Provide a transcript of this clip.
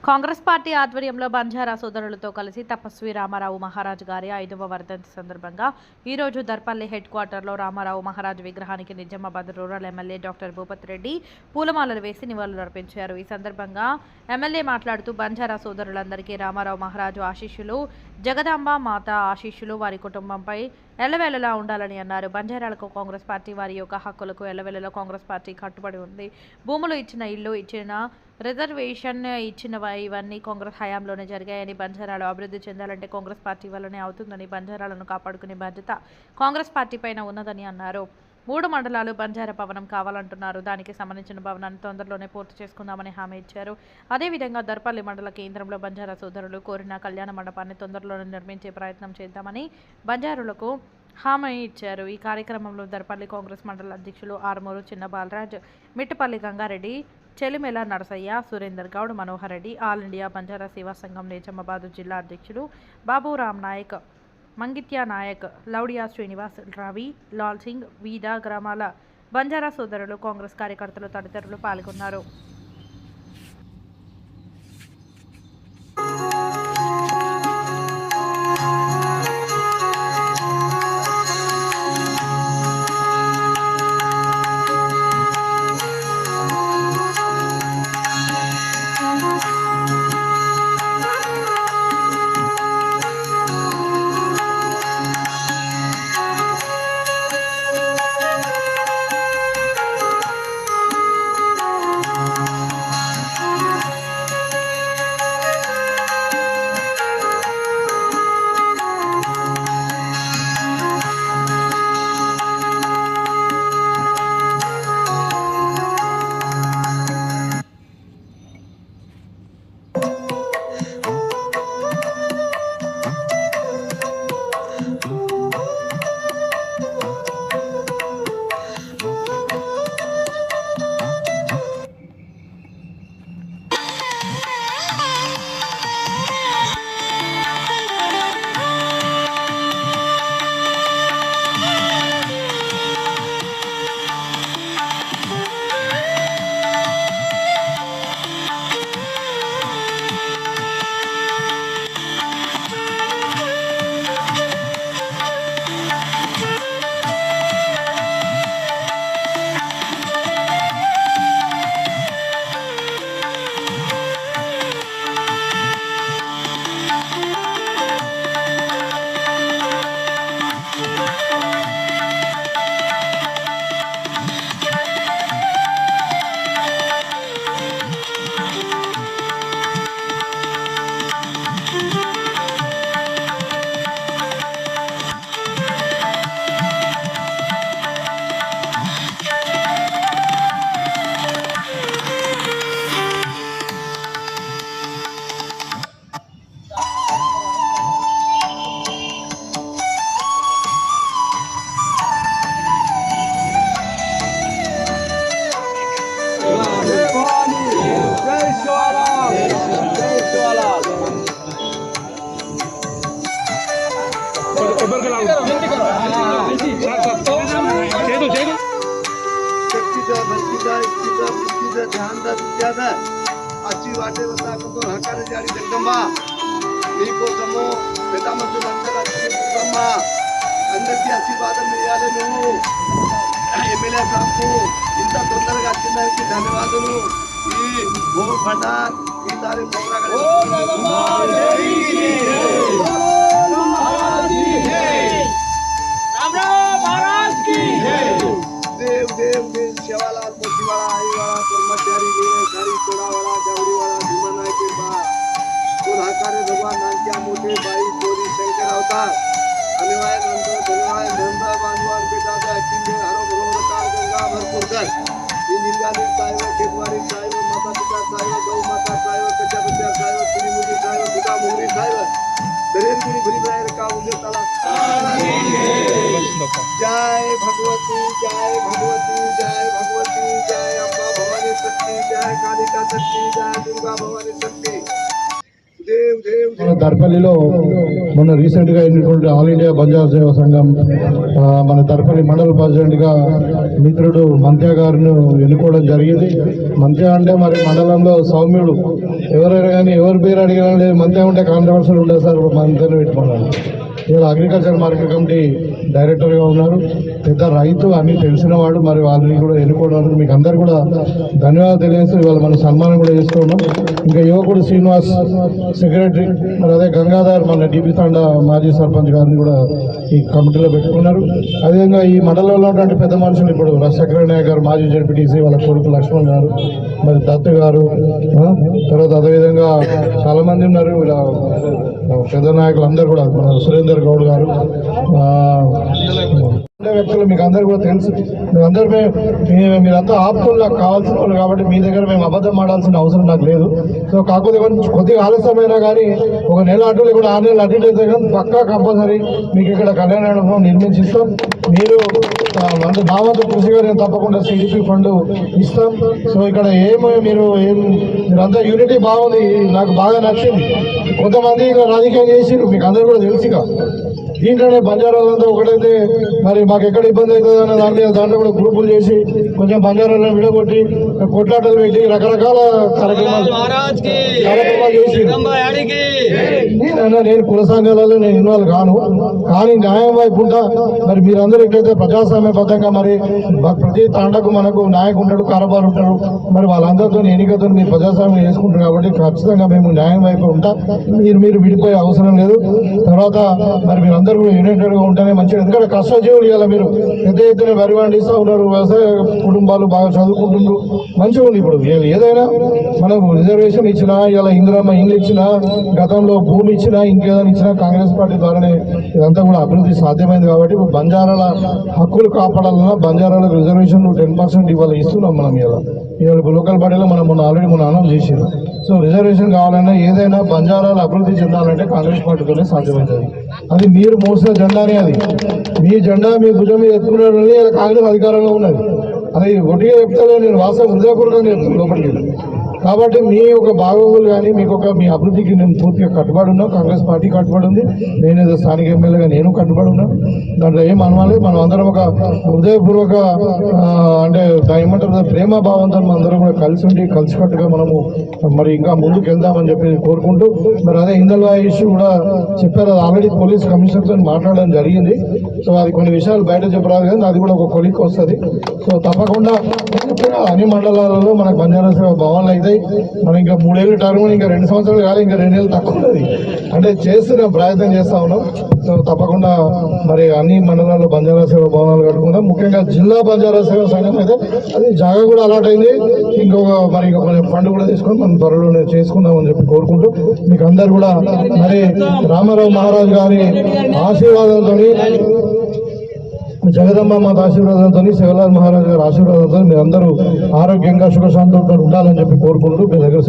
Congress party ఆధ్వర్యంలో బంజారా సోదరులతో కలిసి తపస్వి రామారావు మహారాజ్ గారి 5వ వర్ధంతి సందర్భంగా ఈరోజు దర్పల్లి హెడ్ క్వార్టర్లో రామారావు మహారాజ్ విగ్రహానికి Nizamabad rural MLA doctor Bhupath Reddy పూలమాలలు వేసి నివాళులర్పించారు. ఈ సందర్భంగా ఎమ్మెల్యే మాట్లాడుతూ బంజారా సోదరులందరికీ రామారావు మహారాజు ఆశీస్సులు, జగదాంబ మాత ఆశీస్సులు వారి కుటుంబంపై ఎల్లవేళలా ఉండాలని అన్నారు. బంజారాలకు కాంగ్రెస్ పార్టీ వారి యొక్క హక్కులకు ఎల్లవేళలా కాంగ్రెస్ పార్టీ కట్టుబడి ఉంది. భూములు ఇచ్చిన, ఇల్లు ఇచ్చిన, రిజర్వేషన్ ఇచ్చినవి ఇవన్నీ కాంగ్రెస్ హయాంలోనే జరిగాయని, బంజారాలు అభివృద్ధి చెందాలంటే కాంగ్రెస్ పార్టీ వల్లనే అవుతుందని, బంజారాలను కాపాడుకునే బాధ్యత కాంగ్రెస్ పార్టీ పైన ఉన్నదని అన్నారు. 3 మండలాలు బంజారా భవనం కావాలంటున్నారు. దానికి సంబంధించిన భవనాన్ని తొందరలోనే పూర్తి చేసుకుందామని హామీ ఇచ్చారు. అదేవిధంగా దర్పల్లి మండల కేంద్రంలో బంజారా సోదరులు కోరిన కళ్యాణ మండపాన్ని తొందరలోనే నిర్మించే ప్రయత్నం చేద్దామని బంజారులకు హామీ ఇచ్చారు. ఈ కార్యక్రమంలో దర్పల్లి కాంగ్రెస్ మండల అధ్యక్షులు ఆర్మూరు చిన్న బాలరాజ్, మిట్టపల్లి గంగారెడ్డి, చెలిమెల నరసయ్య, సురేందర్ గౌడ్, మనోహర్ రెడ్డి, ఆల్ ఇండియా బంజారా సేవా సంఘం నిజామాబాద్ జిల్లా అధ్యక్షులు బాబురామ్ నాయక్, మంగిత్యా నాయక్, లౌడియా శ్రీనివాస్, రవి, లాల్ సింగ్, వీదా గ్రామాల బంజారా సోదరులు, కాంగ్రెస్ కార్యకర్తలు తదితరులు పాల్గొన్నారు. अच्छी वाटे बता को हकार जारी जगदंबा నీకోసము పెద్దమ్మ అందరికీ ఆశీర్వాదం ఇవ్వాలి. నువ్వు ఎమ్మెల్యే సాబ్కు ఇంత తొందరగా వచ్చినందుకు ధన్యవాదాలు. ఈ భూమి పండార్ ఈసారి देव देव देव शेवाला मोतीवाला आईवाला कर्मचारी सारी तोडावाला गावडीवाला भीमानाय के बा कोल्हाकारे भगवान नानक्या मोठे बाई चोरी शंकर अवतार अनिवाय नंद धनवाय नंद बांधवार बेटा किंदे हरो भगवता गंगा भरपूर कर इंजिनगानी साहेब केतवारी साहेब माता पिता साहेब गौ माता साहेब कच्चा बच्चा साहेब पुरी मुली साहेब पिता मुंगरी साहेब दरेन पुरी भरी बाहेर का उदे ताला जय भगवती जय भगवती जय भगवती जय अम्बा भवानी शक्ति जय कालिका शक्ति जय दुर्गा भवानी शक्ति देव देव దర్పల్లిలో మొన్న రీసెంట్గా అయినటువంటి ఆల్ ఇండియా బంజారా సేవా సంఘం మన దర్పల్లి మండల ప్రెసిడెంట్గా మిత్రుడు మంత్య గారిని ఎన్నుకోవడం జరిగింది. మంత్య అంటే మరి మండలంలో సౌమ్యుడు, ఎవరైనా కానీ ఎవరి పేరు అడిగినా లేదు, మంత్య ఉంటే కాంట్రవర్సీలు ఉండదు సార్, మంత్యాన్ని పెట్టుకున్నాను. ఇలా అగ్రికల్చర్ మార్కెట్ కమిటీ డైరెక్టర్గా ఉన్నారు, పెద్ద రైతు అని తెలిసిన వాడు. మరి వాళ్ళని కూడా ఎన్నుకోవడానికి మీకు అందరు కూడా ధన్యవాదాలు తెలియజేస్తూ ఇవాళ మనం సన్మానం కూడా చేస్తూ ఉన్నాం. ఇంకా యువకుడు శ్రీనివాస్ సెక్రటరీ, మరి అదే గంగాధర్ మన డిపి తాండా మాజీ సర్పంచ్ గారిని కూడా ఈ కమిటీలో పెట్టుకున్నారు. అదేవిధంగా ఈ మండలంలో ఉన్నటువంటి పెద్ద మనుషులు ఇప్పుడు చక్ర నాయక్ గారు మాజీ జడ్పీటీసీ, వాళ్ళ కొడుకు లక్ష్మణ్ గారు, మరి దత్తు గారు, తర్వాత అదేవిధంగా చాలా మంది ఉన్నారు ఇలా పెద్ద నాయకులు అందరూ కూడా, మన సురేందర్ గౌడ్ గారు, వ్యక్తులు మీకు అందరు కూడా తెలుసు. మీరందరూ మీరంతా ఆప్తులు నాకు కావాల్సిన వాళ్ళు కాబట్టి మీ దగ్గర మేము అబద్ధం ఆడాల్సిన అవసరం నాకు లేదు. సో కాకపోతే కొద్దిగా ఆలస్యమైనా కానీ ఒక నెల అటు లేకుండా 6 నెలలు అటు అయితే కానీ పక్కా కంపల్సరీ మీకు ఇక్కడ కళ్యాణ మండపం నిర్మించిస్తాం. మీరు నా వంతు కృషిగా నేను తప్పకుండా సిడిపి ఫండ్ ఇస్తాం. సో ఇక్కడ మీరంతా యూనిటీ బాగుంది, నాకు బాగా నచ్చింది. కొంతమంది ఇక్కడ రాజకీయం చేసి మీకు అందరూ కూడా తెలుసుగా, దీంట్లోనే బంజారాలంతా ఒకటైతే మరి మాకు ఎక్కడ ఇబ్బంది అవుతుంది అన్న దాంట్లో కూడా గ్రూపులు చేసి కొంచెం బంజారాలను విడగొట్టి కొట్లాటలు పెట్టి రకరకాల కార్యక్రమాలు చేసి నేను కుల సంఘాలలో నేను ఇన్వాల్వ్ కాను, కానీ న్యాయం వైపు ఉంటా. మరి మీరందరూ ఎక్కడైతే ప్రజాస్వామ్యబద్ధంగా మరి ప్రతి తాండకు మనకు నాయకు ఉంటాడు, కారబారు ఉంటాడు, మరి వాళ్ళందరితో ఎన్నికతో మీరు ప్రజాస్వామ్యం చేసుకుంటారు కాబట్టి ఖచ్చితంగా మేము న్యాయం వైపు ఉంటా. మీరు విడిపోయే అవసరం లేదు. తర్వాత మరి మీరు అందరూ కూడా యునైటెడ్ గా ఉంటేనే మంచిది. ఎందుకంటే కష్టజీవులు ఇవాళ మీరు పెద్ద ఎత్తున వరి పండిస్తూ ఉన్నారు, వ్యవసాయ కుటుంబాలు బాగా చదువుకుంటున్నారు, మంచిగా ఉంది. ఇప్పుడు ఏదైనా మనకు రిజర్వేషన్ ఇచ్చినా, ఇలా ఇందిరమ్మ ఇండ్లు ఇచ్చినా, గతంలో భూమి ఇచ్చినా, ఇంకేదైనా ఇచ్చినా కాంగ్రెస్ పార్టీ ద్వారానే ఇదంతా కూడా అభివృద్ధి సాధ్యమైంది. కాబట్టి ఇప్పుడు బంజారాల హక్కులు కాపాడాలన్నా బంజారాలకు రిజర్వేషన్ 10% ఇవాళ ఇస్తున్నాం మనం. ఇవాళ లోకల్ బాడీలో మనం ఆల్రెడీ అనౌన్స్ చేసాం. సో రిజర్వేషన్ కావాలన్నా ఏదైనా బంజారాలు అభివృద్ధి చెందాలంటే కాంగ్రెస్ పార్టీతోనే సాధ్యమవుతుంది. అది మీరు మోసిన జెండానే, అది మీ జెండా మీ భుజం మీద ఎత్తుకున్నారని కాంగ్రెస్ అధికారంలో ఉన్నది. అది ఒట్టిగా చెప్తానే, నేను వాస్తవం హృదయపూర్వకంగా చెప్తాను లోపలికి. కాబట్టి మీ యొక్క బాగోగులు కానీ మీ అభివృద్ధికి నేను పూర్తిగా కట్టుబడి ఉన్నాను. కాంగ్రెస్ పార్టీ కట్టుబడి ఉంది, నేను ఏదో స్థానిక ఎమ్మెల్యేగా నేను కట్టుబడి ఉన్నాను. దాంట్లో ఏం అనవాలి. మనం అందరం ఒక హృదయపూర్వక అంటే ఏమంటారు ప్రేమ భావంతో అందరం కూడా కలిసి ఉండి కలిసికట్టుగా మనము మరి ఇంకా ముందుకు వెళ్దామని చెప్పి కోరుకుంటూ, మరి అదే ఇందల్వా ఇష్యూ కూడా చెప్పారు, అది ఆల్రెడీ పోలీస్ కమిషనర్తో మాట్లాడడం జరిగింది. సో అది కొన్ని విషయాలు బయట చెప్పరాదు కానీ అది కూడా ఒక కొలిక్ వస్తుంది. సో తప్పకుండా అన్ని మండలాలలో మనకు బంజారా సేవ భవన్లు అయితే మనం ఇంకా 3 ఏళ్ళు టర్మ్, ఇంకా 2 సంవత్సరాలు కాదు, ఇంకా 2 ఏళ్ళు తక్కువ ఉన్నది. అంటే చేస్తున్నాం, ప్రయత్నం చేస్తా ఉన్నాం. సో తప్పకుండా మరి అన్ని మండలాల్లో బంజారా సేవ భవనాలు కట్టుకుందాం. ముఖ్యంగా జిల్లా బంజారా సేవ సంఘం అయితే అది జాగా కూడా అలాట్ అయింది. ఇంకొక ఫండ్ కూడా తీసుకొని మనం త్వరలో చేసుకుందాం అని చెప్పి కోరుకుంటూ, మీకు అందరు కూడా మరి రామారావు మహారాజు గారి ఆశీర్వాదంతో, జగదంబ మాత ఆశీర్వాదంతో, శివలాల్ మహారాజు గారి ఆశీర్వాదంతో మీరందరూ ఆరోగ్యంగా సుఖశాంతులతో ఉండాలని చెప్పి కోరుకుంటూ మీ దగ్గర